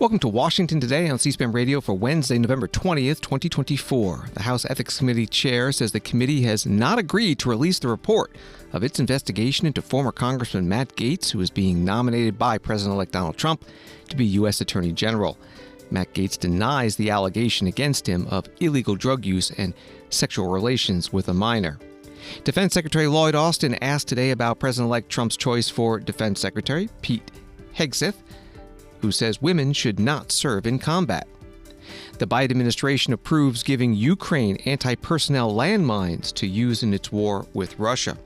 Welcome to Washington Today on C-SPAN Radio for Wednesday, November 20th, 2024. The House Ethics Committee chair says the committee has not agreed to release the report of its investigation into former Congressman Matt Gaetz, who is being nominated by President-elect Donald Trump to be U.S. Attorney General. Matt Gaetz denies the allegation against him of illegal drug use and sexual relations with a minor. Defense Secretary Lloyd Austin asked today about President-elect Trump's choice for Defense Secretary Pete Hegseth, who says women should not serve in combat. The Biden administration approves giving Ukraine anti-personnel landmines to use in its war with Russia.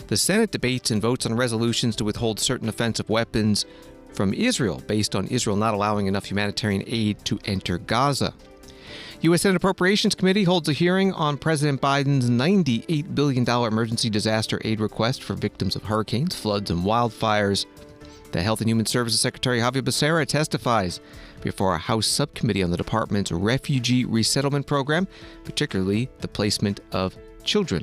The Senate debates and votes on resolutions to withhold certain offensive weapons from Israel based on Israel not allowing enough humanitarian aid to enter Gaza. U.S. Senate Appropriations Committee holds a hearing on President Biden's $98 billion emergency disaster aid request for victims of hurricanes, floods, and wildfires. The Health and Human Services Secretary Xavier Becerra testifies before a House subcommittee on the department's refugee resettlement program, particularly the placement of children.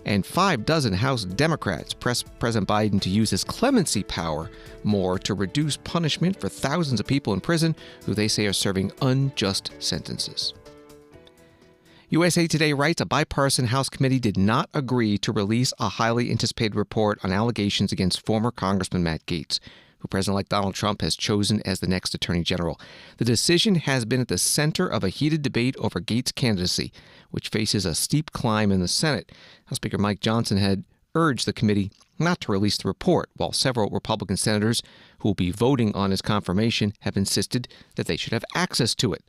And 6 House Democrats press President Biden to use his clemency power more to reduce punishment for thousands of people in prison who they say are serving unjust sentences. USA Today writes a bipartisan House committee did not agree to release a highly anticipated report on allegations against former Congressman Matt Gaetz, who President-elect Donald Trump has chosen as the next Attorney General. The decision has been at the center of a heated debate over Gaetz' candidacy, which faces a steep climb in the Senate. House Speaker Mike Johnson had urged the committee not to release the report, while several Republican senators who will be voting on his confirmation have insisted that they should have access to it.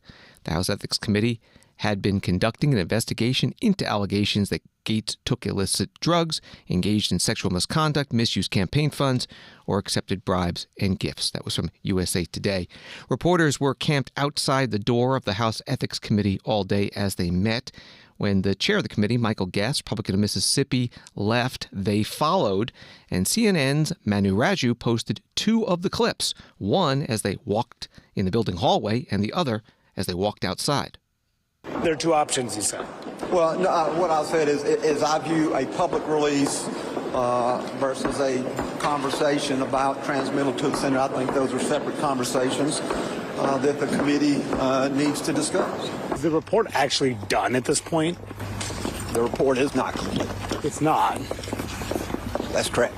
The House Ethics Committee had been conducting an investigation into allegations that Gaetz took illicit drugs, engaged in sexual misconduct, misused campaign funds, or accepted bribes and gifts. That was from USA Today. Reporters were camped outside the door of the House Ethics Committee all day as they met. When the chair of the committee, Michael Gaetz, Republican of Mississippi, left, they followed, and CNN's Manu Raju posted 2 of the clips, one as they walked in the building hallway and the other as they walked outside. There are 2 options, he said. Well, no, what I said is I view a public release versus a conversation about transmittal to the Senate. I think those are separate conversations that the committee needs to discuss. Is the report actually done at this point? The report is not complete. It's not. That's correct.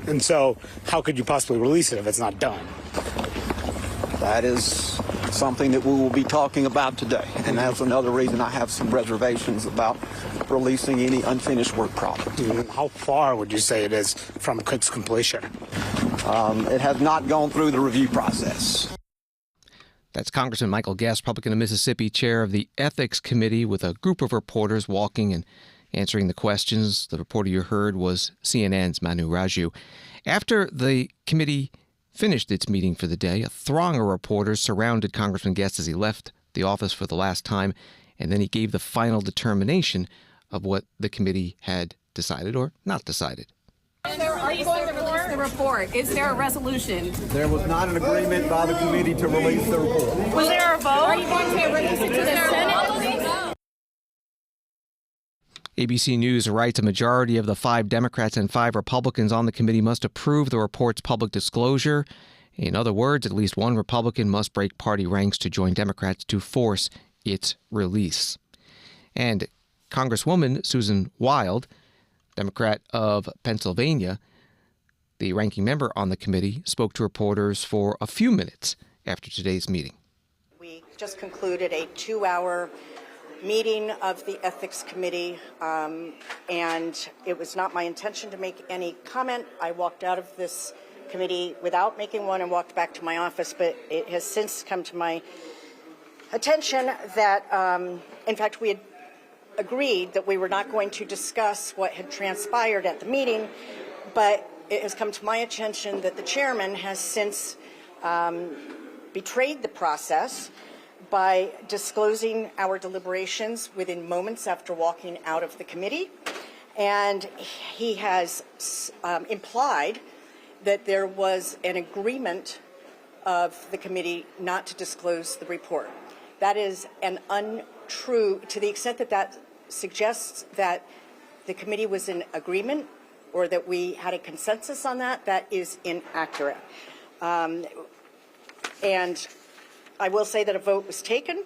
And so how could you possibly release it if it's not done? That is something that we will be talking about today, and that's another reason I have some reservations about releasing any unfinished work product. How far would you say it is from its completion? It has not gone through the review process. That's Congressman Michael Gaetz, Republican of Mississippi, chair of the Ethics Committee, with a group of reporters walking and answering the questions. The reporter you heard was CNN's Manu Raju. After the committee finished its meeting for the day, a throng of reporters surrounded Congressman Gaetz as he left the office for the last time, and then he gave the final determination of what the committee had decided or not decided. Are you going to release the report? Is there a resolution? There was not an agreement by the committee to release the report. Was there a vote? Are you going to release it to the Senate? ABC News writes a majority of the 5 Democrats and 5 Republicans on the committee must approve the report's public disclosure. In other words, at least one Republican must break party ranks to join Democrats to force its release. And Congresswoman Susan Wild, Democrat of Pennsylvania, the ranking member on the committee, spoke to reporters for a few minutes after today's meeting. We just concluded a 2-hour meeting of the Ethics Committee, and it was not my intention to make any comment. I walked out of this committee without making one and walked back to my office, but it has since come to my attention that, in fact, we had agreed that we were not going to discuss what had transpired at the meeting, but it has come to my attention that the chairman has since betrayed the process by disclosing our deliberations within moments after walking out of the committee. And he has implied that there was an agreement of the committee not to disclose the report. That is an untrue, to the extent that that suggests that the committee was in agreement or that we had a consensus on that, that is inaccurate. And I will say that a vote was taken.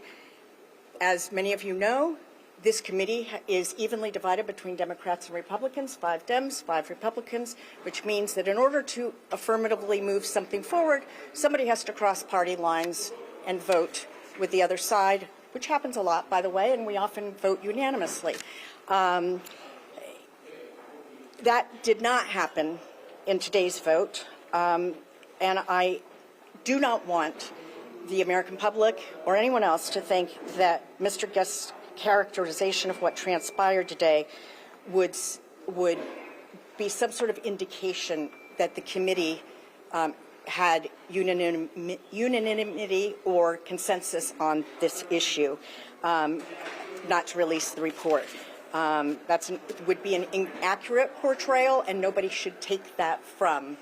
As many of you know, this committee is evenly divided between Democrats and Republicans, 5 Dems, 5 Republicans, which means that in order to affirmatively move something forward, somebody has to cross party lines and vote with the other side, which happens a lot, by the way, and we often vote unanimously. That did not happen in today's vote, and I do not want the American public or anyone else to think that Mr. Guest's characterization of what transpired today would be some sort of indication that the committee had unanimity or consensus on this issue, not to release the report. That would be an inaccurate portrayal, and nobody should take that from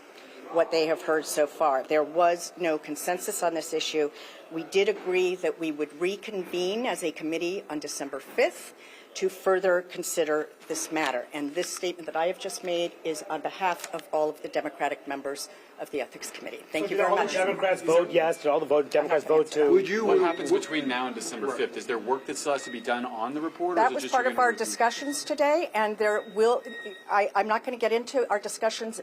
what they have heard so far. There was no consensus on this issue. We did agree that we would reconvene as a committee on December 5th to further consider this matter. And this statement that I have just made is on behalf of all of the Democratic members of the Ethics Committee. Thank you very much. Did all the Democrats vote yes? Did all the Democrats vote to? What happens between now and December 5th? Is there work that still has to be done on the report? That was part of our discussions today, and there will. I'm not going to get into our discussions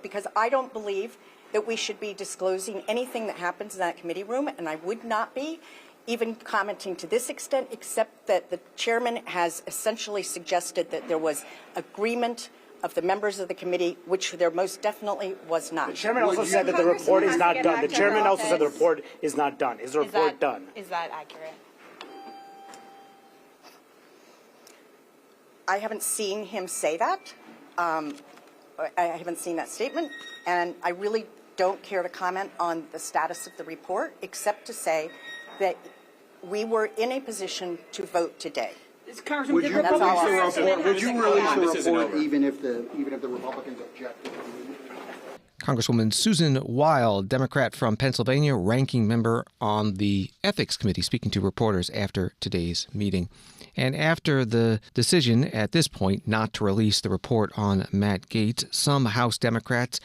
because I don't believe that we should be disclosing anything that happens in that committee room, and I would not be even commenting to this extent, except that the chairman has essentially suggested that there was agreement of the members of the committee, which there most definitely was not. The chairman also said that the report is not done. The chairman also said the report is not done. Is the report done? Is that accurate? I haven't seen him say that. I haven't seen that statement, and I really don't care to comment on the status of the report, except to say that we were in a position to vote today. Would you release the report even if the Republicans objected? Congresswoman Susan Wild, Democrat from Pennsylvania, ranking member on the Ethics Committee, speaking to reporters after today's meeting. And after the decision at this point not to release the report on Matt Gaetz, some House Democrats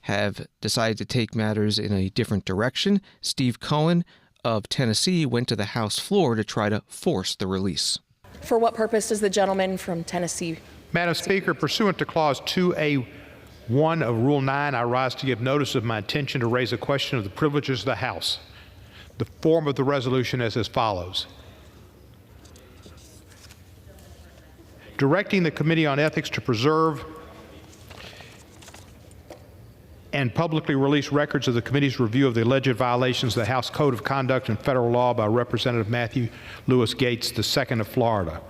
have decided to take matters in a different direction. Steve Cohen of Tennessee went to the House floor to try to force the release. For what purpose does the gentleman from Tennessee? Madam Speaker, pursuant to Clause 2A1 of Rule 9, I rise to give notice of my intention to raise a question of the privileges of the House. The form of the resolution is as follows. Directing the Committee on Ethics to preserve and publicly release records of the committee's review of the alleged violations of the House Code of Conduct and federal law by Representative Matthew Lewis Gaetz II of Florida.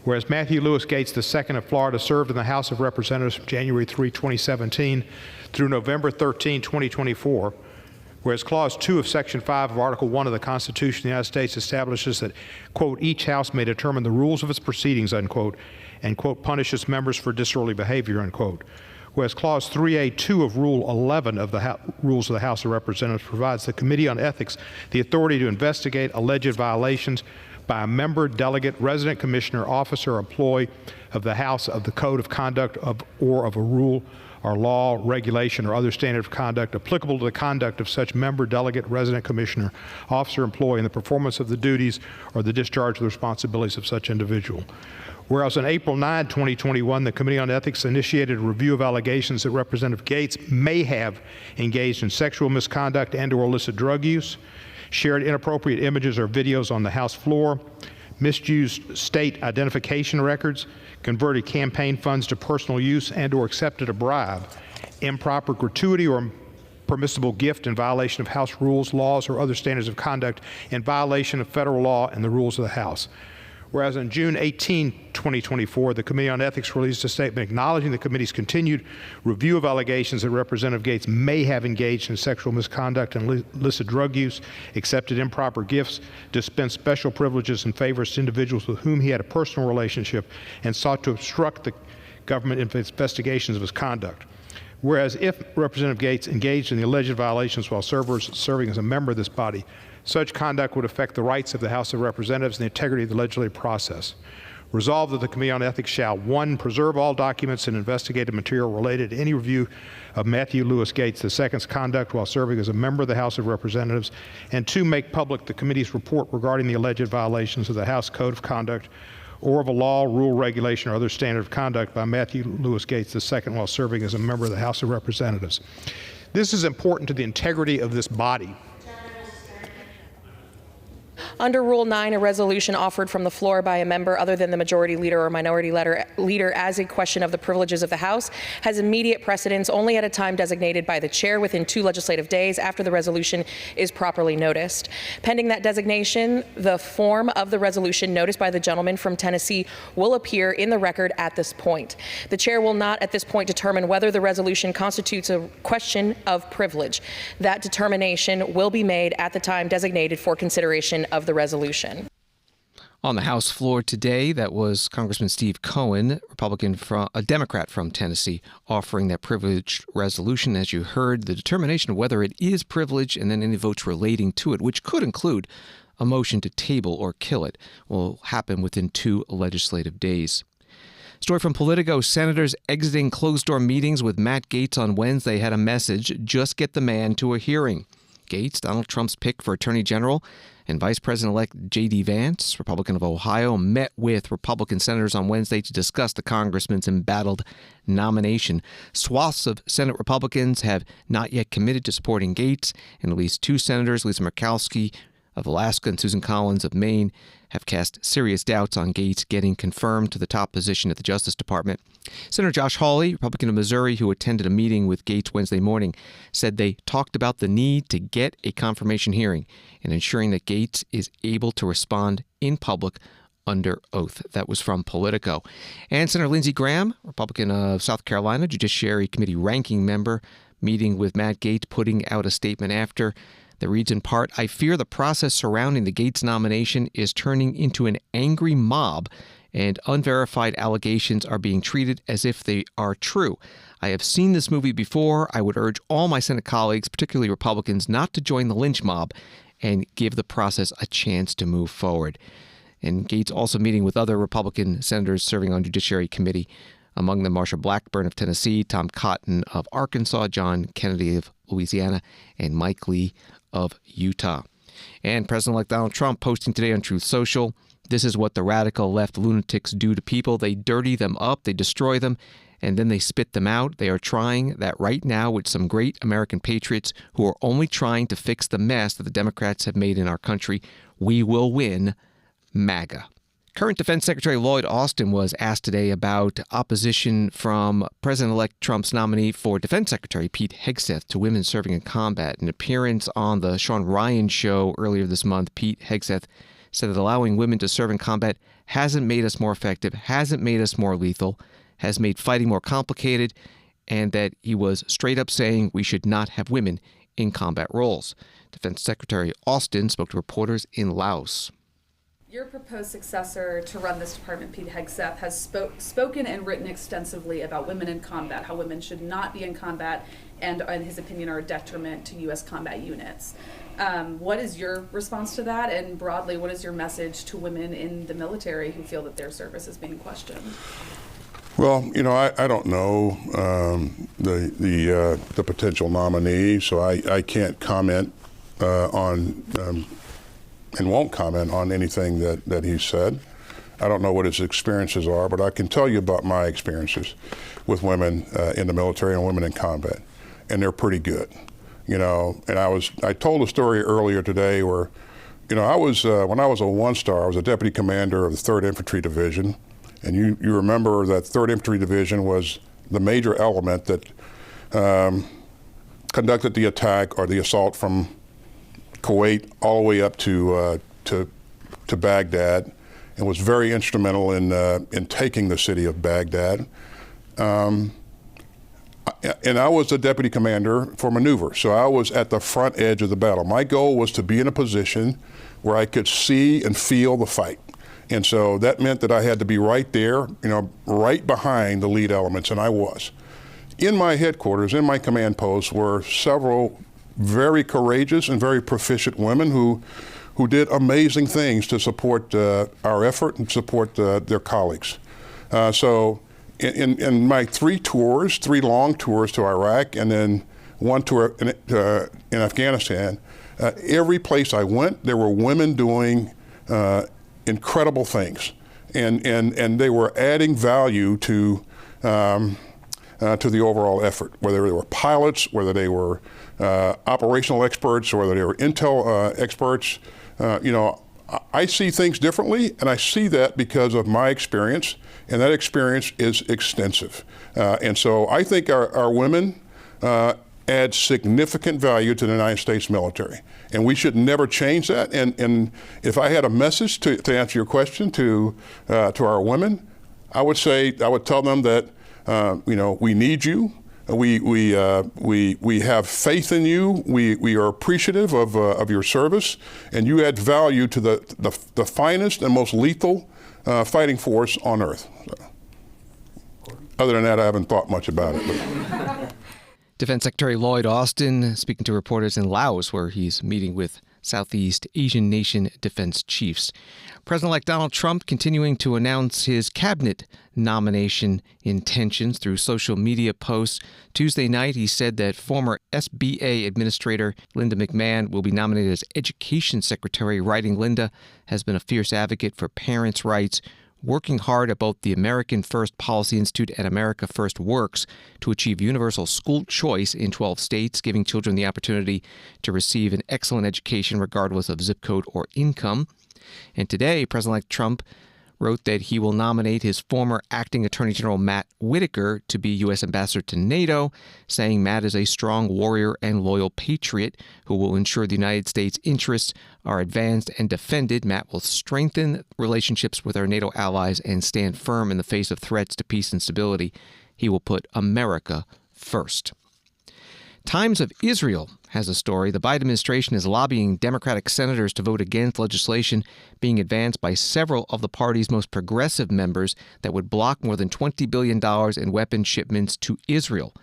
Whereas Matthew Lewis Gaetz II of Florida served in the House of Representatives from January 3, 2017 through November 13, 2024, whereas Clause 2 of Section 5 of Article 1 of the Constitution of the United States establishes that, quote, each House may determine the rules of its proceedings, unquote, and, quote, punish its members for disorderly behavior, unquote. Whereas Clause 3A2 of Rule 11 of the Rules of the House of Representatives provides the Committee on Ethics the authority to investigate alleged violations by a member, delegate, resident commissioner, officer, or employee of the House of the Code of Conduct or of a rule or law, regulation, or other standard of conduct applicable to the conduct of such member, delegate, resident commissioner, officer, employee, in the performance of the duties or the discharge of the responsibilities of such individual. Whereas on April 9, 2021, the Committee on Ethics initiated a review of allegations that Representative Gaetz may have engaged in sexual misconduct and/or illicit drug use, shared inappropriate images or videos on the House floor, misused state identification records, converted campaign funds to personal use and/or accepted a bribe, improper gratuity or permissible gift in violation of House rules, laws, or other standards of conduct in violation of federal law and the rules of the House. Whereas on June 18, 2024, the Committee on Ethics released a statement acknowledging the committee's continued review of allegations that Representative Gaetz may have engaged in sexual misconduct and illicit drug use, accepted improper gifts, dispensed special privileges and favors to individuals with whom he had a personal relationship, and sought to obstruct the government investigations of his conduct. Whereas if Representative Gaetz engaged in the alleged violations while serving as a member of this body, such conduct would affect the rights of the House of Representatives and the integrity of the legislative process. Resolved that the Committee on Ethics shall, 1, preserve all documents and investigative material related to any review of Matthew Lewis Gaetz II's conduct while serving as a member of the House of Representatives, and 2, make public the committee's report regarding the alleged violations of the House Code of Conduct or of a law, rule, regulation, or other standard of conduct by Matthew Lewis Gaetz II while serving as a member of the House of Representatives. This is important to the integrity of this body. Under Rule 9, a resolution offered from the floor by a member other than the majority leader or minority leader as a question of the privileges of the House has immediate precedence only at a time designated by the chair within 2 legislative days after the resolution is properly noticed. Pending that designation, the form of the resolution noticed by the gentleman from Tennessee will appear in the record at this point. The chair will not at this point determine whether the resolution constitutes a question of privilege. That determination will be made at the time designated for consideration of the resolution. On the House floor today, that was Congressman Steve Cohen, a Democrat from Tennessee, offering that privileged resolution. As you heard, the determination of whether it is privileged and then any votes relating to it, which could include a motion to table or kill it, will happen within 2 legislative days. Story from Politico: senators exiting closed-door meetings with Matt Gaetz on Wednesday had a message: just get the man to a hearing. Gaetz, Donald Trump's pick for Attorney General, and Vice President-elect J.D. Vance, Republican of Ohio, met with Republican senators on Wednesday to discuss the congressman's embattled nomination. Swaths of Senate Republicans have not yet committed to supporting Gaetz, and at least 2 senators, Lisa Murkowski of Alaska and Susan Collins of Maine, have cast serious doubts on Gaetz getting confirmed to the top position at the Justice Department. Senator Josh Hawley, Republican of Missouri, who attended a meeting with Gaetz Wednesday morning, said they talked about the need to get a confirmation hearing and ensuring that Gaetz is able to respond in public under oath. That was from Politico. And Senator Lindsey Graham, Republican of South Carolina, Judiciary Committee ranking member, meeting with Matt Gaetz, putting out a statement after that reads in part, "I fear the process surrounding the Gaetz nomination is turning into an angry mob, and unverified allegations are being treated as if they are true. I have seen this movie before. I would urge all my Senate colleagues, particularly Republicans, not to join the lynch mob and give the process a chance to move forward." And Gaetz also meeting with other Republican senators serving on Judiciary Committee, among them Marsha Blackburn of Tennessee, Tom Cotton of Arkansas, John Kennedy of Louisiana, and Mike Lee of Utah. And President-elect Donald Trump posting today on Truth Social, "This is what the radical left lunatics do to people. They dirty them up, they destroy them, and then they spit them out. They are trying that right now with some great American patriots who are only trying to fix the mess that the Democrats have made in our country. We will win. MAGA." Current Defense Secretary Lloyd Austin was asked today about opposition from President-elect Trump's nominee for Defense Secretary, Pete Hegseth, to women serving in combat. In an appearance on the Sean Ryan show earlier this month, Pete Hegseth said that allowing women to serve in combat hasn't made us more effective, hasn't made us more lethal, has made fighting more complicated, and that he was straight up saying we should not have women in combat roles. Defense Secretary Austin spoke to reporters in Laos. Your proposed successor to run this department, Pete Hegseth, has spoken and written extensively about women in combat, how women should not be in combat, and in his opinion are a detriment to U.S. combat units. What is your response to that? And broadly, what is your message to women in the military who feel that their service is being questioned? Well, I don't know the potential nominee, so I can't comment on and won't comment on anything that he said. I don't know what his experiences are, but I can tell you about my experiences with women in the military and women in combat, and they're pretty good. And I told a story earlier today where, I was when I was a 1-star, I was a deputy commander of the 3rd Infantry Division, and you remember that 3rd Infantry Division was the major element that conducted the attack or the assault from Kuwait all the way up to Baghdad, and was very instrumental in taking the city of Baghdad. And I was the deputy commander for maneuver, so I was at the front edge of the battle. My goal was to be in a position where I could see and feel the fight. And so that meant that I had to be right there, right behind the lead elements, and I was. In my headquarters, in my command post, were several very courageous and very proficient women who who did amazing things to support our effort and support their colleagues. So in my three long tours to Iraq and then one tour in Afghanistan, every place I went, there were women doing incredible things. And they were adding value to the overall effort, whether they were pilots, whether they were operational experts, or whether they were intel experts. I see things differently, and I see that because of my experience, and that experience is extensive. And so I think our women add significant value to the United States military, and we should never change that. And if I had a message to answer your question to our women, I would tell them that we need you. We have faith in you. We are appreciative of your service, and you add value to the finest and most lethal fighting force on earth. So, other than that, I haven't thought much about it. But. Defense Secretary Lloyd Austin speaking to reporters in Laos, where he's meeting with Southeast Asian nation defense chiefs. President-elect Donald Trump continuing to announce his cabinet nomination intentions through social media posts. Tuesday night, he said that former SBA Administrator Linda McMahon will be nominated as Education Secretary, writing Linda has been a fierce advocate for parents' rights, working hard at both the American First Policy Institute and America First Works to achieve universal school choice in 12 states, giving children the opportunity to receive an excellent education regardless of zip code or income. And today, President-elect Trump wrote that he will nominate his former acting Attorney General Matt Whitaker to be U.S. Ambassador to NATO, saying Matt is a strong warrior and loyal patriot who will ensure the United States' interests are advanced and defended. Matt will strengthen relationships with our NATO allies and stand firm in the face of threats to peace and stability. He will put America first. Times of Israel has a story. The Biden administration is lobbying Democratic senators to vote against legislation being advanced by several of the party's most progressive members that would block more than $20 billion in weapons shipments to Israel.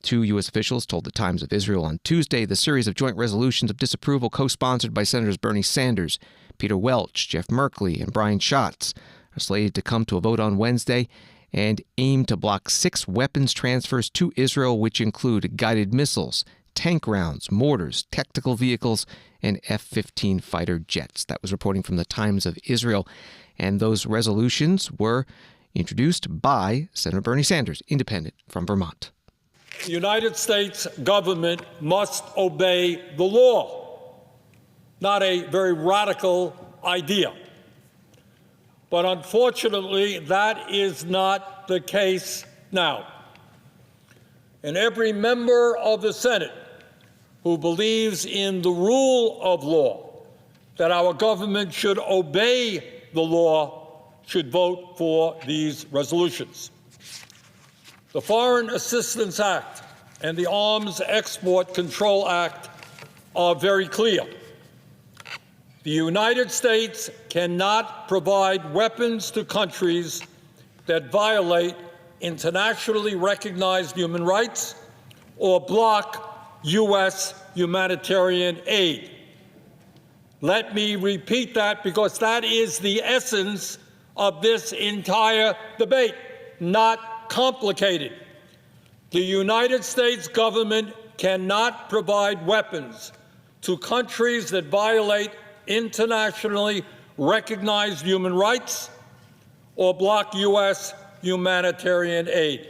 Two U.S. officials told the Times of Israel on Tuesday the series of joint resolutions of disapproval co-sponsored by Senators Bernie Sanders, Peter Welch, Jeff Merkley, and Brian Schatz are slated to come to a vote on Wednesday and aim to block 6 weapons transfers to Israel, which include guided missiles, tank rounds, mortars, tactical vehicles, and F-15 fighter jets. That was reporting from the Times of Israel. And those resolutions were introduced by Senator Bernie Sanders, independent from Vermont. The United States government must obey the law. Not a very radical idea. But unfortunately, that is not the case now. And every member of the Senate who believes in the rule of law, that our government should obey the law, should vote for these resolutions. The Foreign Assistance Act and the Arms Export Control Act are very clear. The United States cannot provide weapons to countries that violate internationally recognized human rights or block U.S. humanitarian aid. Let me repeat that, because that is the essence of this entire debate, not complicated. The United States government cannot provide weapons to countries that violate internationally recognized human rights or block U.S. humanitarian aid.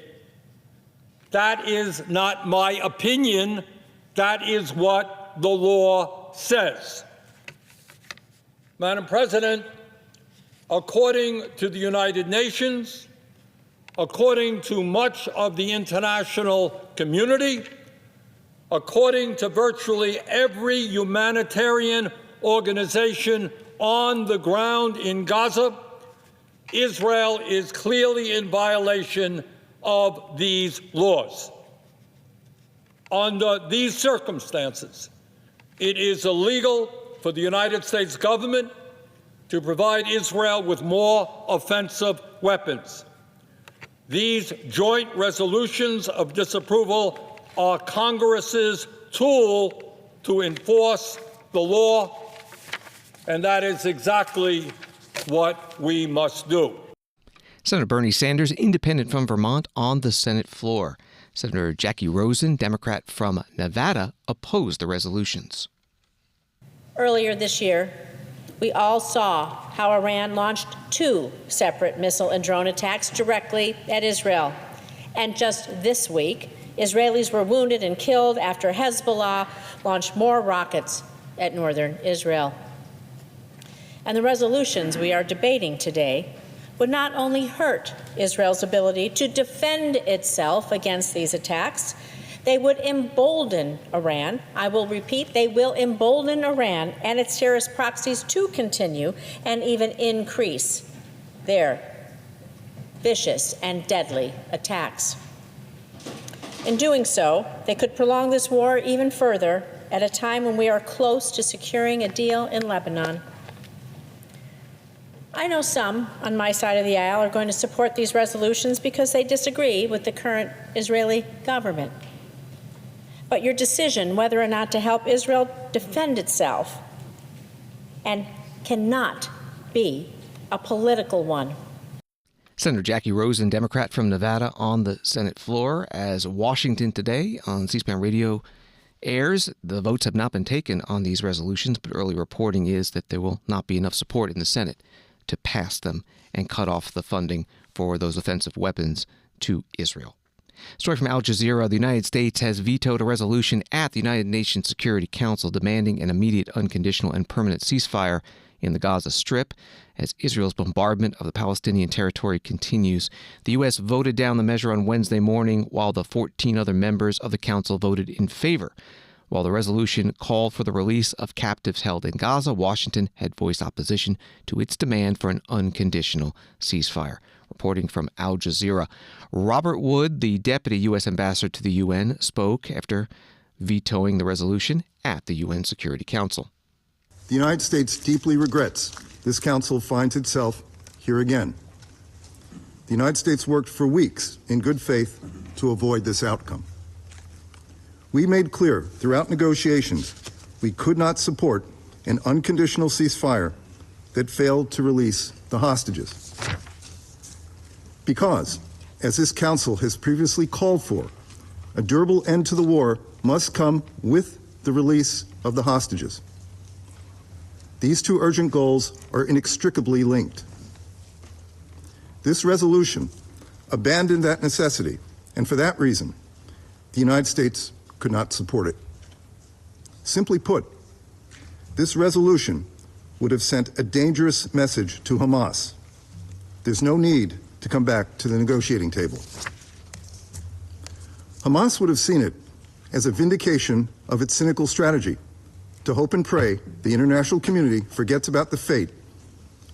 That is not my opinion. That is what the law says. Madam President, according to the United Nations, according to much of the international community, according to virtually every humanitarian organization on the ground in Gaza, Israel is clearly in violation of these laws. Under these circumstances, it is illegal for the United States government to provide Israel with more offensive weapons. These joint resolutions of disapproval are Congress's tool to enforce the law And that is exactly what we must do. Senator Bernie Sanders, independent from Vermont, on the Senate floor. Senator Jackie Rosen, Democrat from Nevada, opposed the resolutions. Earlier this year, we all saw how Iran launched 2 separate missile and drone attacks directly at Israel. And just this week, Israelis were wounded and killed after Hezbollah launched more rockets at northern Israel. And the resolutions we are debating today would not only hurt Israel's ability to defend itself against these attacks, they would embolden Iran. I will repeat, they will embolden Iran and its terrorist proxies to continue and even increase their vicious and deadly attacks. In doing so, they could prolong this war even further at a time when we are close to securing a deal in Lebanon. I know some on my side of the aisle are going to support these resolutions because they disagree with the current Israeli government. But your decision whether or not to help Israel defend itself and cannot be a political one. Senator Jackie Rosen, Democrat from Nevada, on the Senate floor. As Washington Today on C-SPAN Radio airs, the votes have not been taken on these resolutions, but early reporting is that there will not be enough support in the Senate to pass them and cut off the funding for those offensive weapons to Israel. Story from Al Jazeera. The United States has vetoed a resolution at the United Nations Security Council demanding an immediate, unconditional, and permanent ceasefire in the Gaza Strip as Israel's bombardment of the Palestinian territory continues. The U.S. voted down the measure on Wednesday morning, while the 14 other members of the council voted in favor. While the resolution called for the release of captives held in Gaza, Washington had voiced opposition to its demand for an unconditional ceasefire. Reporting from Al Jazeera, Robert Wood, the deputy U.S. ambassador to the UN, spoke after vetoing the resolution at the UN Security Council. The United States deeply regrets this council finds itself here again. The United States worked for weeks in good faith to avoid this outcome. We made clear throughout negotiations we could not support an unconditional ceasefire that failed to release the hostages. Because, as this council has previously called for, a durable end to the war must come with the release of the hostages. These two urgent goals are inextricably linked. This resolution abandoned that necessity, and for that reason, the United States could not support it. Simply put, this resolution would have sent a dangerous message to Hamas. There's no need to come back to the negotiating table. Hamas would have seen it as a vindication of its cynical strategy to hope and pray the international community forgets about the fate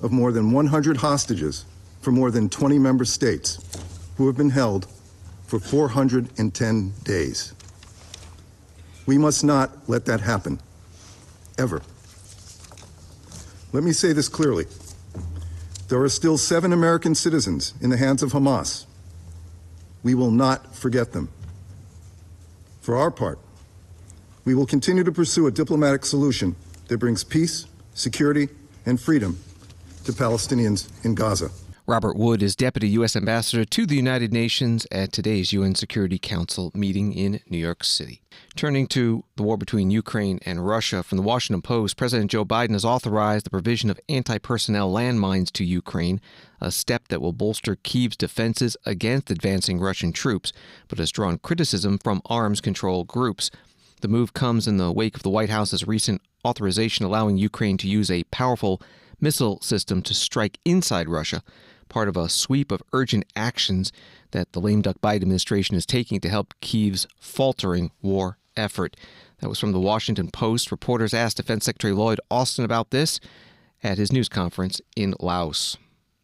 of more than 100 hostages from more than 20 member states who have been held for 410 days. We must not let that happen, ever. Let me say this clearly. There are still 7 American citizens in the hands of Hamas. We will not forget them. For our part, we will continue to pursue a diplomatic solution that brings peace, security, and freedom to Palestinians in Gaza. Robert Wood is Deputy U.S. Ambassador to the United Nations at today's UN Security Council meeting in New York City. Turning to the war between Ukraine and Russia, from the Washington Post, President Joe Biden has authorized the provision of anti-personnel landmines to Ukraine, a step that will bolster Kyiv's defenses against advancing Russian troops, but has drawn criticism from arms control groups. The move comes in the wake of the White House's recent authorization allowing Ukraine to use a powerful missile system to strike inside Russia, part of a sweep of urgent actions that the lame duck Biden administration is taking to help Kyiv's faltering war effort. That was from the Washington Post. Reporters asked Defense Secretary Lloyd Austin about this at his news conference in Laos.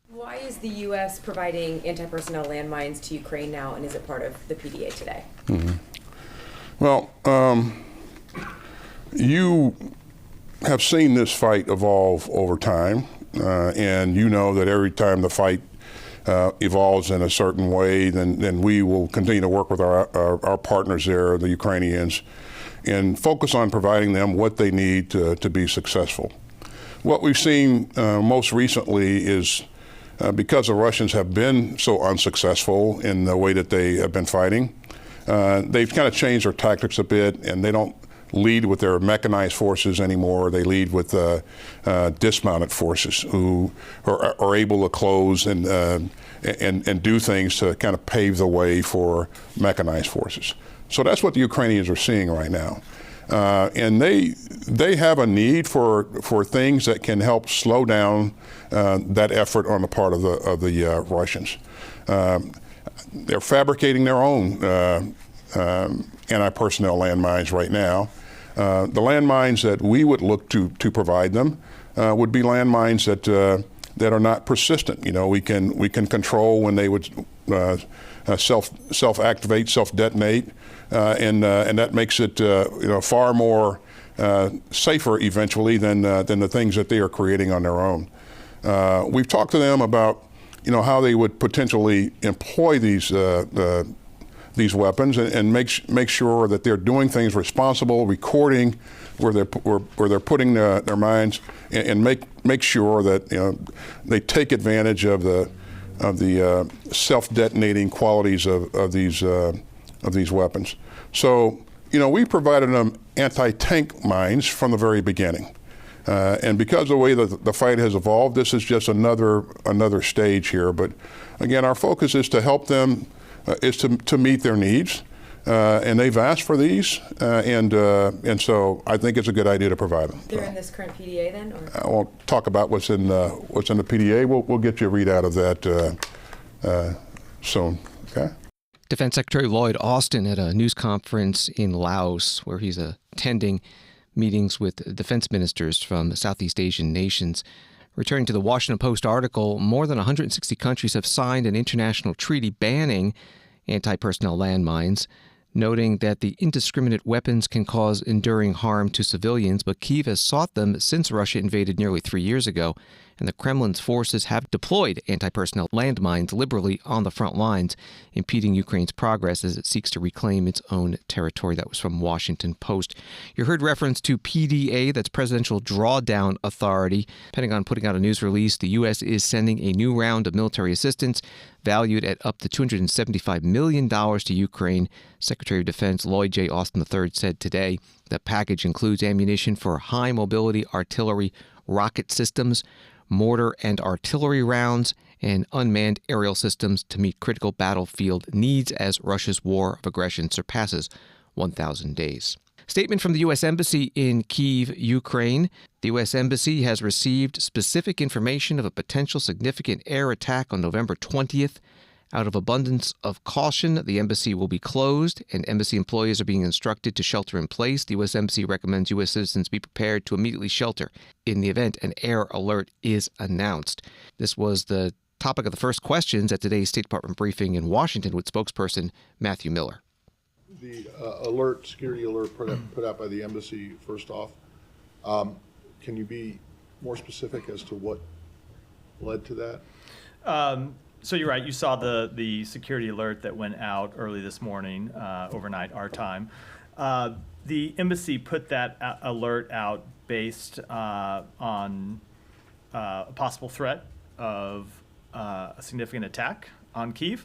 Why is the U.S. providing anti-personnel landmines to Ukraine now, and is it part of the PDA today? Well, you have seen this fight evolve over time, and you know that every time the fight evolves in a certain way, then we will continue to work with our partners there, the Ukrainians, and focus on providing them what they need to be successful. what we've seen most recently is because the Russians have been so unsuccessful in the way that they have been fighting, they've kind of changed their tactics a bit, and they don't lead with their mechanized forces anymore. They lead with dismounted forces who are able to close and do things to kind of pave the way for mechanized forces. So that's what the Ukrainians are seeing right now. And they have a need for things that can help slow down that effort on the part of the Russians. They're fabricating their own anti-personnel landmines right now. The landmines that we would look to provide them would be landmines that are not persistent. You know, we can control when they would self-activate, self-detonate, and that makes it far more safer eventually than the things that they are creating on their own. We've talked to them about how they would potentially employ these weapons and make sure that they're doing things responsible, recording where they're putting their mines, and make sure that they take advantage of the self-detonating qualities of these weapons. So we provided them anti-tank mines from the very beginning. And because of the way that the fight has evolved, this is just another stage here. But again, our focus is to help them, is to meet their needs, and they've asked for these, and so I think it's a good idea to provide them. They're in this current PDA then, or? I won't talk about what's in the PDA. We'll get you a readout of that soon. Okay. Defense Secretary Lloyd Austin at a news conference in Laos, where he's attending meetings with defense ministers from Southeast Asian nations. Returning to the Washington Post article, more than 160 countries have signed an international treaty banning anti-personnel landmines, noting that the indiscriminate weapons can cause enduring harm to civilians, but Kyiv has sought them since Russia invaded nearly 3 years ago, and the Kremlin's forces have deployed anti-personnel landmines liberally on the front lines, impeding Ukraine's progress as it seeks to reclaim its own territory. That was from Washington Post. You heard reference to PDA, that's Presidential Drawdown Authority. Pentagon putting out a news release. The U.S. is sending a new round of military assistance valued at up to $275 million to Ukraine. Secretary of Defense Lloyd J. Austin III said today the package includes ammunition for high-mobility artillery rocket systems, mortar and artillery rounds, and unmanned aerial systems to meet critical battlefield needs as Russia's war of aggression surpasses 1,000 days. Statement from the U.S. Embassy in Kyiv, Ukraine. The U.S. Embassy has received specific information of a potential significant air attack on November 20th. Out of abundance of caution, the embassy will be closed, and embassy employees are being instructed to shelter in place. The U.S. Embassy recommends U.S. citizens be prepared to immediately shelter in the event an air alert is announced. This was the topic of the first questions at today's State Department briefing in Washington with spokesperson Matthew Miller. The security alert put out by the embassy, first off, can you be more specific as to what led to that? So you're right. You saw the security alert that went out early this morning, overnight our time. The embassy put that alert out based on a possible threat of a significant attack on Kyiv,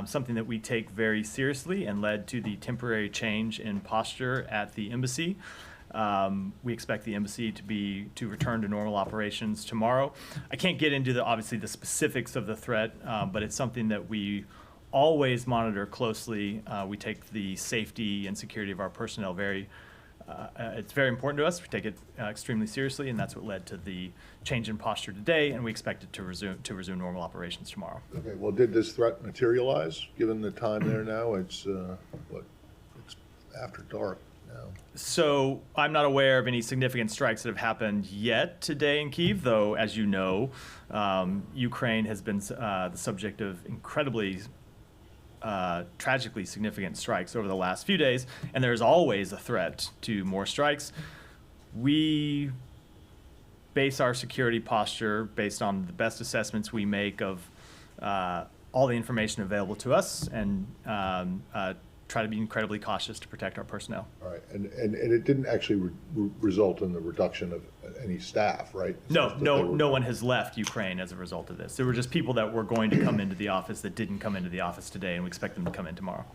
something that we take very seriously and led to the temporary change in posture at the embassy. We expect the embassy to return to normal operations tomorrow. I can't get into obviously the specifics of the threat, but it's something that we always monitor closely. We take the safety and security of our personnel it's very important to us. We take it extremely seriously, and that's what led to the change in posture today, and we expect it to resume normal operations tomorrow. Okay, well, did this threat materialize, given the time there now? It's after dark now. So I'm not aware of any significant strikes that have happened yet today in Kyiv, though, as you know, Ukraine has been the subject of incredibly tragically significant strikes over the last few days, and there's always a threat to more strikes. We base our security posture based on the best assessments we make of all the information available to us, and try to be incredibly cautious to protect our personnel. All right, and it didn't actually result in the reduction of any staff, right? No one has left Ukraine as a result of this. There were just people that were going to come into the office that didn't come into the office today, and we expect them to come in tomorrow.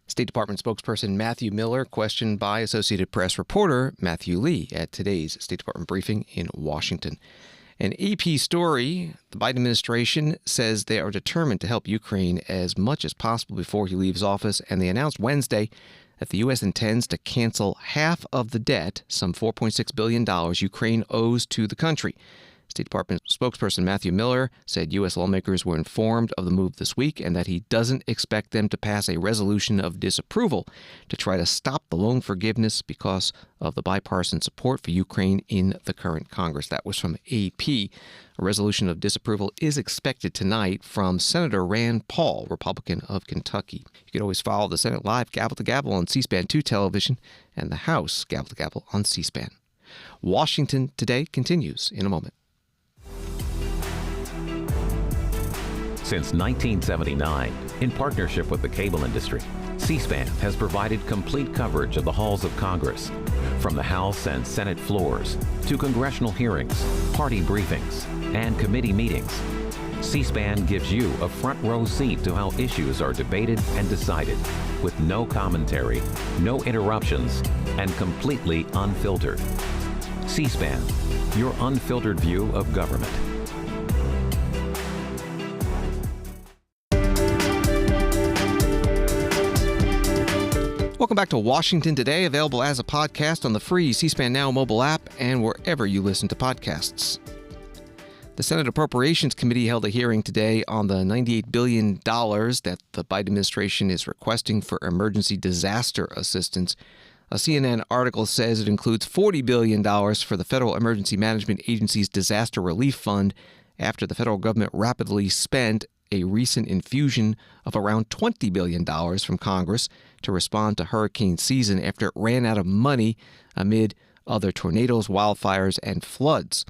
State Department spokesperson Matthew Miller questioned by Associated Press reporter Matthew Lee at today's State Department briefing in Washington. An AP story, the Biden administration says they are determined to help Ukraine as much as possible before he leaves office, and they announced Wednesday that the U.S. intends to cancel half of the debt, some $4.6 billion, Ukraine owes to the country. State Department spokesperson Matthew Miller said U.S. lawmakers were informed of the move this week and that he doesn't expect them to pass a resolution of disapproval to try to stop the loan forgiveness because of the bipartisan support for Ukraine in the current Congress. That was from AP. A resolution of disapproval is expected tonight from Senator Rand Paul, Republican of Kentucky. You can always follow the Senate live gavel to gavel on C-SPAN 2 television and the House gavel to gavel on C-SPAN. Washington Today continues in a moment. Since 1979, in partnership with the cable industry, C-SPAN has provided complete coverage of the halls of Congress, from the House and Senate floors to congressional hearings, party briefings, and committee meetings. C-SPAN gives you a front row seat to how issues are debated and decided, with no commentary, no interruptions, and completely unfiltered. C-SPAN, your unfiltered view of government. Welcome back to Washington Today, available as a podcast on the free C-SPAN Now mobile app and wherever you listen to podcasts. The Senate Appropriations Committee held a hearing today on the $98 billion that the Biden administration is requesting for emergency disaster assistance. A CNN article says it includes $40 billion for the Federal Emergency Management Agency's Disaster Relief Fund after the federal government rapidly spent a recent infusion of around $20 billion from Congress to respond to hurricane season after it ran out of money amid other tornadoes, wildfires, and floods.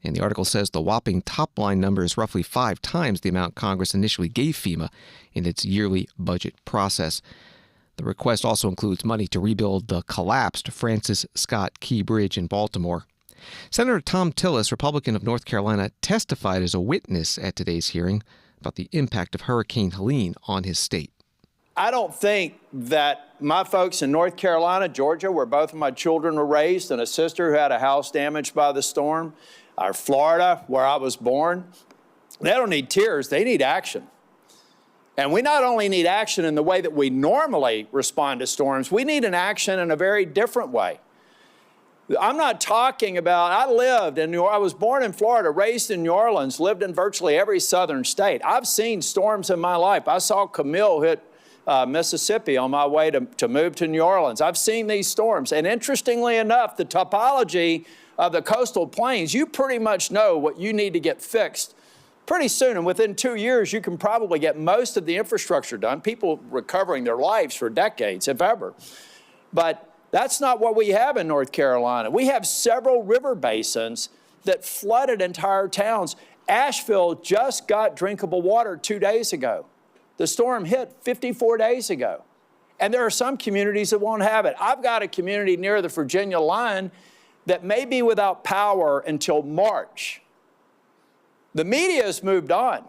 And the article says the whopping top-line number is roughly 5 times the amount Congress initially gave FEMA in its yearly budget process. The request also includes money to rebuild the collapsed Francis Scott Key Bridge in Baltimore. Senator Thom Tillis, Republican of North Carolina, testified as a witness at today's hearing about the impact of Hurricane Helene on his state. I don't think that my folks in North Carolina, Georgia, where both of my children were raised, and a sister who had a house damaged by the storm, or Florida, where I was born, they don't need tears, they need action. And we not only need action in the way that we normally respond to storms, we need an action in a very different way. I'm not talking about, I was born in Florida, raised in New Orleans, lived in virtually every southern state. I've seen storms in my life. I saw Camille hit Mississippi on my way to move to New Orleans. I've seen these storms. And interestingly enough, the topology of the coastal plains, you pretty much know what you need to get fixed pretty soon. And within 2 years, you can probably get most of the infrastructure done, people recovering their lives for decades, if ever. But that's not what we have in North Carolina. We have several river basins that flooded entire towns. Asheville just got drinkable water 2 days ago. The storm hit 54 days ago. And there are some communities that won't have it. I've got a community near the Virginia line that may be without power until March. The media has moved on,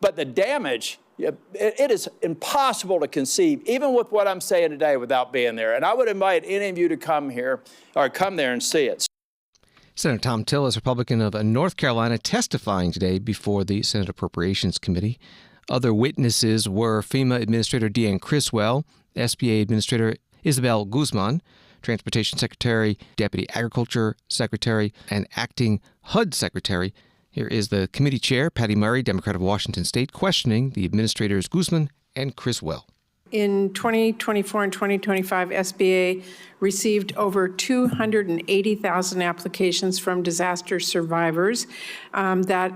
but the damage, it is impossible to conceive, even with what I'm saying today, without being there. And I would invite any of you to come here or come there and see it. Senator Thom Tillis, Republican of North Carolina, testifying today before the Senate Appropriations Committee. Other witnesses were FEMA Administrator Deanne Criswell, SBA Administrator Isabel Guzman, Transportation Secretary, Deputy Agriculture Secretary, and Acting HUD Secretary. Here is the committee chair, Patty Murray, Democrat of Washington State, questioning the administrators Guzman and Criswell. In 2024 and 2025, SBA received over 280,000 applications from disaster survivors. That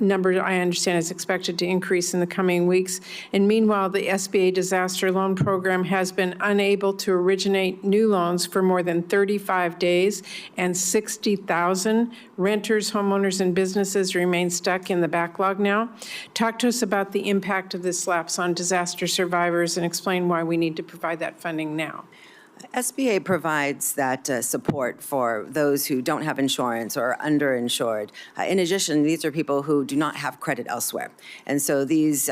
number, I understand, is expected to increase in the coming weeks. And meanwhile, the SBA Disaster Loan Program has been unable to originate new loans for more than 35 days, and 60,000 renters, homeowners, and businesses remain stuck in the backlog now. Talk to us about the impact of this lapse on disaster survivors and explain why we need to provide that funding now. SBA provides that support for those who don't have insurance or are underinsured. In addition, these are people who do not have credit elsewhere. And so these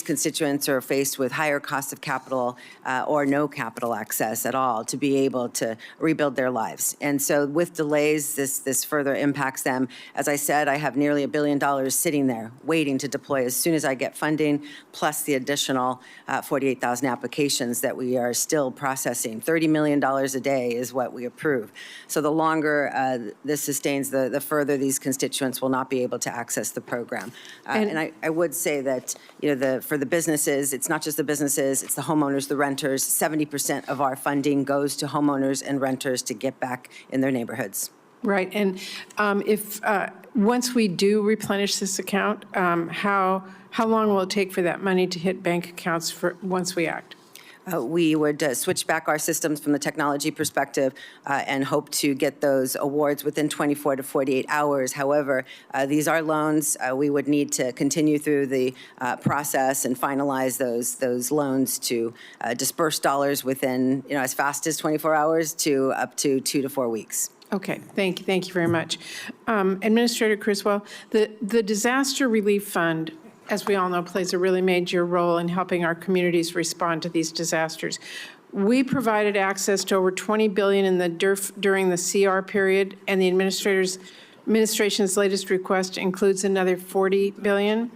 constituents are faced with higher costs of capital or no capital access at all to be able to rebuild their lives. And so with delays, this further impacts them. As I said, I have nearly $1 billion sitting there waiting to deploy as soon as I get funding, plus the additional 48,000 applications that we are still processing. $30 million a day is what we approve. So the longer this sustains, the further these constituents will not be able to access the program. And I would say that, you know, for the businesses, it's not just the businesses, it's the homeowners, the renters. 70% of our funding goes to homeowners and renters to get back in their neighborhoods. Right. And if once we do replenish this account, how long will it take for that money to hit bank accounts once we act? We would switch back our systems from the technology perspective and hope to get those awards within 24 to 48 hours. However, these are loans. We would need to continue through the process and finalize those loans to disperse dollars within, you know, as fast as 24 hours to up to 2 to 4 weeks. Okay, thank you very much. Administrator Criswell, the Disaster Relief Fund, as we all know, plays a really major role in helping our communities respond to these disasters. We provided access to over $20 billion in the during the CR period, and the administration's latest request includes another $40 billion.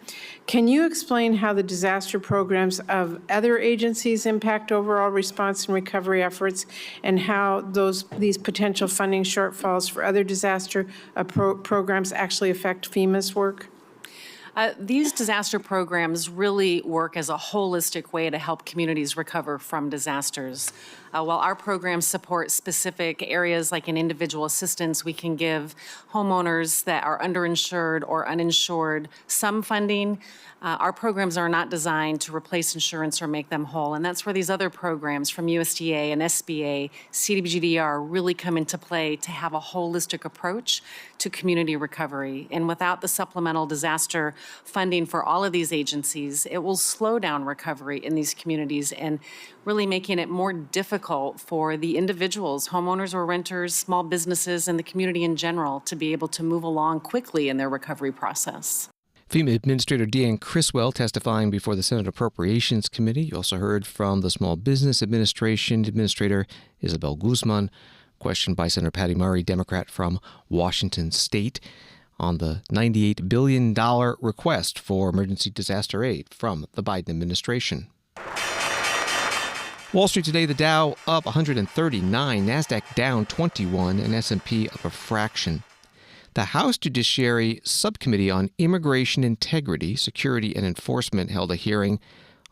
Can you explain how the disaster programs of other agencies impact overall response and recovery efforts, and how these potential funding shortfalls for other disaster programs actually affect FEMA's work? These disaster programs really work as a holistic way to help communities recover from disasters. While our programs support specific areas like in individual assistance, we can give homeowners that are underinsured or uninsured some funding. Our programs are not designed to replace insurance or make them whole, and that's where these other programs from USDA and SBA, CDBG-DR really come into play to have a holistic approach to community recovery. And without the supplemental disaster funding for all of these agencies, it will slow down recovery in these communities and really making it more difficult for the individuals, homeowners or renters, small businesses, and the community in general to be able to move along quickly in their recovery process. FEMA Administrator Deanne Criswell testifying before the Senate Appropriations Committee. You also heard from the Small Business Administration Administrator Isabel Guzman, questioned by Senator Patty Murray, Democrat from Washington State, on the $98 billion request for emergency disaster aid from the Biden administration. Wall Street today, the Dow up 139, NASDAQ down 21, and S&P up a fraction. The House Judiciary Subcommittee on Immigration Integrity, Security, and Enforcement held a hearing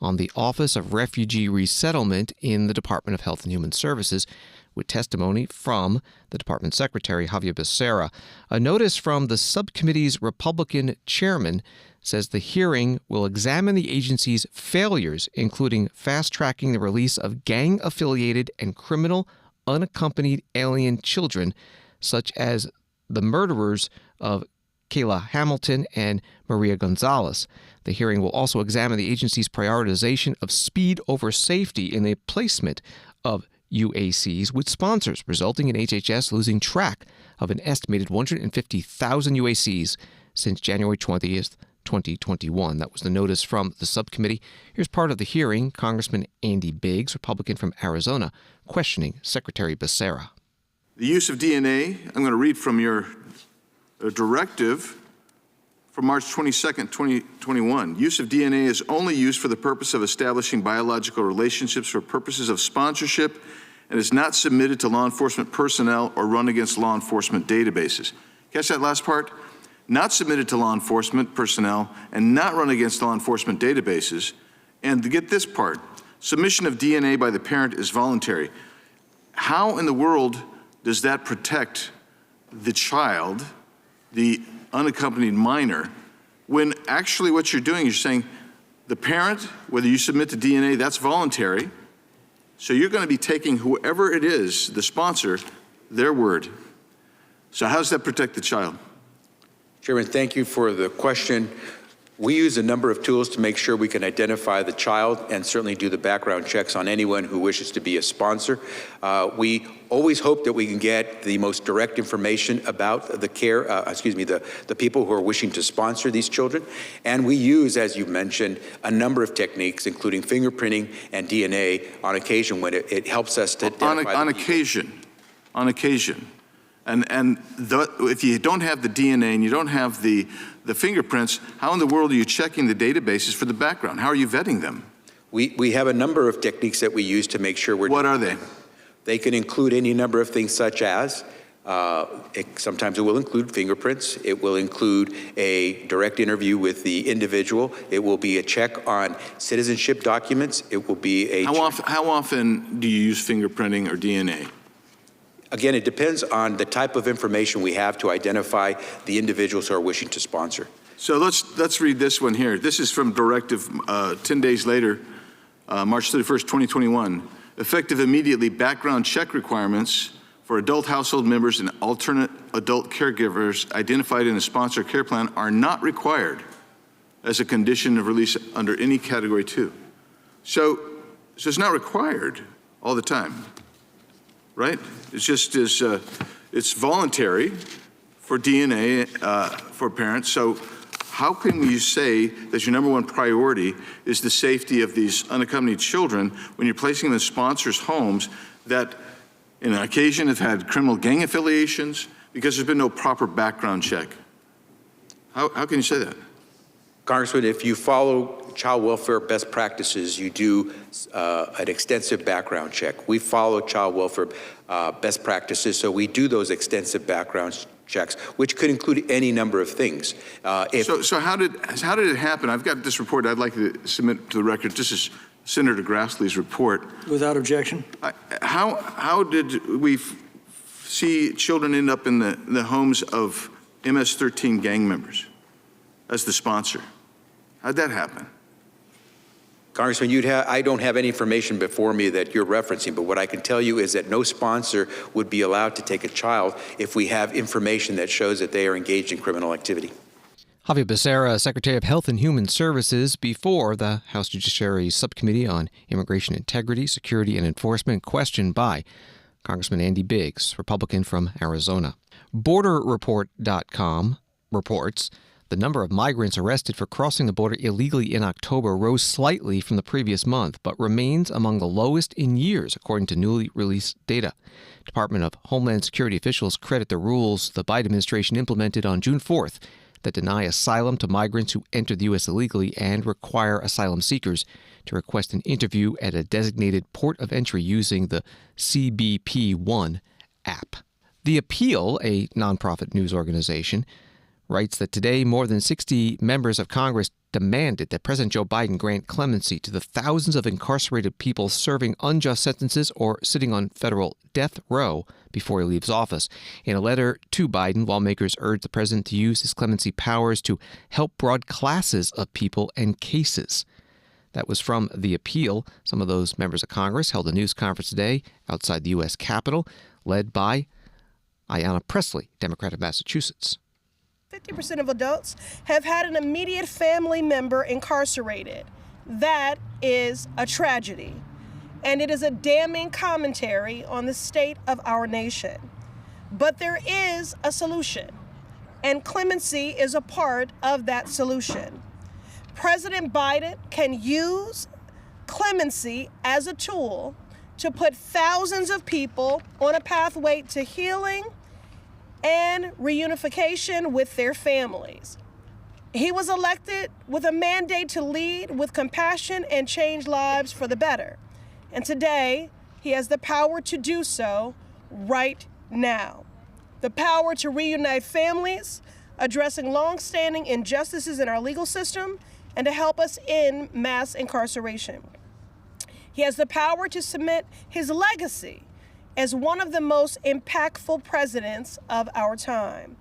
on the Office of Refugee Resettlement in the Department of Health and Human Services, with testimony from the Department Secretary Javier Becerra. A notice from the subcommittee's Republican chairman says the hearing will examine the agency's failures, including fast-tracking the release of gang-affiliated and criminal unaccompanied alien children, such as the murderers of Kayla Hamilton and Maria Gonzalez. The hearing will also examine the agency's prioritization of speed over safety in the placement of UACs with sponsors, resulting in HHS losing track of an estimated 150,000 UACs since January 20th, 2021. That was the notice from the subcommittee. Here's part of the hearing. Congressman Andy Biggs, Republican from Arizona, questioning Secretary Becerra. The use of DNA, I'm going to read from your directive from March 22nd, 2021. Use of DNA is only used for the purpose of establishing biological relationships for purposes of sponsorship and is not submitted to law enforcement personnel or run against law enforcement databases. Catch that last part? Not submitted to law enforcement personnel and not run against law enforcement databases. And to get this part, submission of DNA by the parent is voluntary. How in the world does that protect the child, the unaccompanied minor, when actually what you're doing is you're saying the parent, whether you submit to DNA, that's voluntary. So you're going to be taking whoever it is, the sponsor, their word. So how does that protect the child? Chairman, thank you for the question. We use a number of tools to make sure we can identify the child and certainly do the background checks on anyone who wishes to be a sponsor. We always hope that we can get the most direct information about the the people who are wishing to sponsor these children. And we use, as you mentioned, a number of techniques, including fingerprinting and DNA on occasion when it helps us to identify on occasion. And if you don't have the DNA and you don't have the fingerprints, how in the world are you checking the databases for the background? How are you vetting them? We have a number of techniques that we use to make sure we're... What are they? They can include any number of things such as, sometimes it will include fingerprints, it will include a direct interview with the individual, it will be a check on citizenship documents, it will be a... How often do you use fingerprinting or DNA? Again, it depends on the type of information we have to identify the individuals who are wishing to sponsor. So let's read this one here. This is from Directive 10 days later, March 31st, 2021. Effective immediately, background check requirements for adult household members and alternate adult caregivers identified in a sponsor care plan are not required as a condition of release under any Category 2. So it's not required all the time. Right? It's just it's voluntary for DNA for parents. So how can you say that your number one priority is the safety of these unaccompanied children when you're placing them in sponsors' homes that, in an occasion, have had criminal gang affiliations because there's been no proper background check? How can you say that? Congressman, if you follow child welfare best practices, you do an extensive background check. We follow child welfare best practices, so we do those extensive background checks, which could include any number of things. So how did it happen? I've got this report I'd like to submit to the record. This is Senator Grassley's report. Without objection. How did we see children end up in the homes of MS-13 gang members as the sponsor? How'd that happen? Congressman, I don't have any information before me that you're referencing, but what I can tell you is that no sponsor would be allowed to take a child if we have information that shows that they are engaged in criminal activity. Javier Becerra, Secretary of Health and Human Services, before the House Judiciary Subcommittee on Immigration Integrity, Security, and Enforcement, questioned by Congressman Andy Biggs, Republican from Arizona. BorderReport.com reports the number of migrants arrested for crossing the border illegally in October rose slightly from the previous month, but remains among the lowest in years, according to newly released data. Department of Homeland Security officials credit the rules the Biden administration implemented on June 4th that deny asylum to migrants who enter the U.S. illegally and require asylum seekers to request an interview at a designated port of entry using the CBP-1 app. The Appeal, a nonprofit news organization, writes that today more than 60 members of Congress demanded that President Joe Biden grant clemency to the thousands of incarcerated people serving unjust sentences or sitting on federal death row before he leaves office. In a letter to Biden, lawmakers urged the president to use his clemency powers to help broad classes of people and cases. That was from The Appeal. Some of those members of Congress held a news conference today outside the U.S. Capitol, led by Ayanna Pressley, Democrat of Massachusetts. 50% of adults have had an immediate family member incarcerated. That is a tragedy, and it is a damning commentary on the state of our nation. But there is a solution, and clemency is a part of that solution. President Biden can use clemency as a tool to put thousands of people on a pathway to healing and reunification with their families. He was elected with a mandate to lead with compassion and change lives for the better. And today, he has the power to do so right now. The power to reunite families, addressing long-standing injustices in our legal system, and to help us end mass incarceration. He has the power to cement his legacy as one of the most impactful presidents of our time.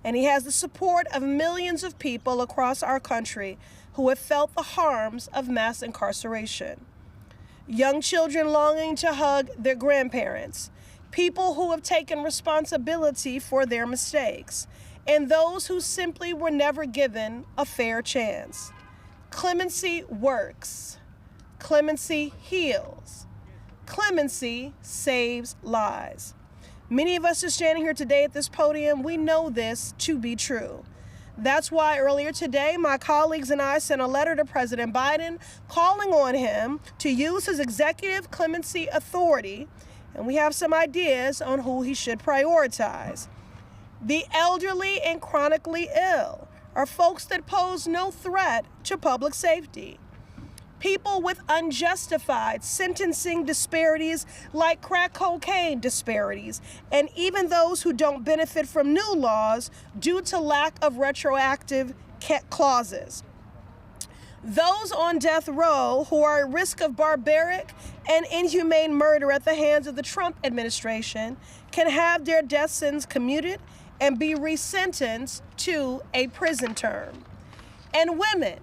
And he has the support of millions of people across our country who have felt the harms of mass incarceration. Young children longing to hug their grandparents, people who have taken responsibility for their mistakes, and those who simply were never given a fair chance. Clemency works. Clemency heals. Clemency saves lives. Many of us are standing here today at this podium. We know this to be true. That's why earlier today, my colleagues and I sent a letter to President Biden calling on him to use his executive clemency authority, and we have some ideas on who he should prioritize. The elderly and chronically ill are folks that pose no threat to public safety. People with unjustified sentencing disparities like crack cocaine disparities, and even those who don't benefit from new laws due to lack of retroactive clauses. Those on death row who are at risk of barbaric and inhumane murder at the hands of the Trump administration can have their death sentence commuted and be resentenced to a prison term. And women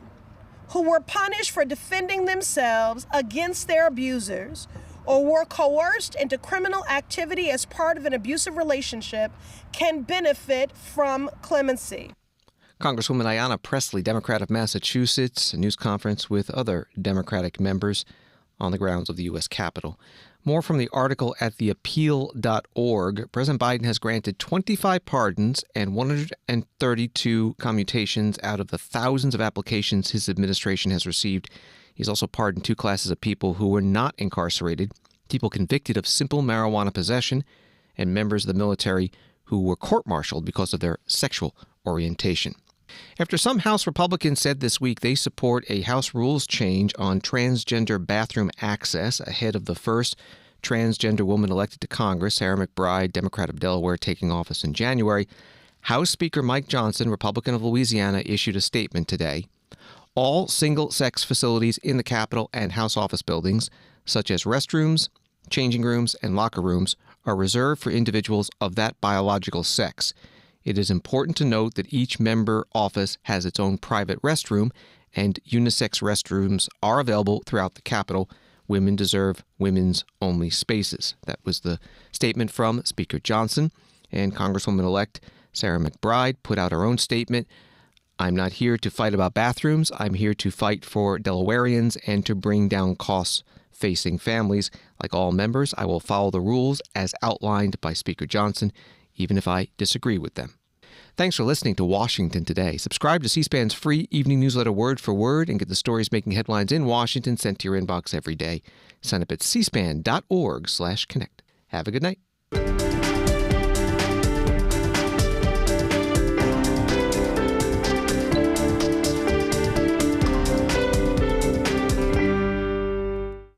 who were punished for defending themselves against their abusers or were coerced into criminal activity as part of an abusive relationship can benefit from clemency. Congresswoman Ayanna Pressley, Democrat of Massachusetts, a news conference with other Democratic members on the grounds of the U.S. Capitol. More from the article at theappeal.org. President Biden has granted 25 pardons and 132 commutations out of the thousands of applications his administration has received. He's also pardoned 2 classes of people who were not incarcerated, people convicted of simple marijuana possession, and members of the military who were court-martialed because of their sexual orientation. After some House Republicans said this week they support a House rules change on transgender bathroom access ahead of the first transgender woman elected to Congress, Sarah McBride, Democrat of Delaware, taking office in January, House Speaker Mike Johnson, Republican of Louisiana, issued a statement today. All single-sex facilities in the Capitol and House office buildings, such as restrooms, changing rooms, and locker rooms, are reserved for individuals of that biological sex. It is important to note that each member office has its own private restroom, and unisex restrooms are available throughout the Capitol. Women deserve women's-only spaces. That was the statement from Speaker Johnson. And Congresswoman-elect Sarah McBride put out her own statement. I'm not here to fight about bathrooms. I'm here to fight for Delawareans and to bring down costs facing families. Like all members, I will follow the rules as outlined by Speaker Johnson, even if I disagree with them. Thanks for listening to Washington Today. Subscribe to C-SPAN's free evening newsletter Word for Word and get the stories making headlines in Washington sent to your inbox every day. Sign up at cspan.org/connect. Have a good night.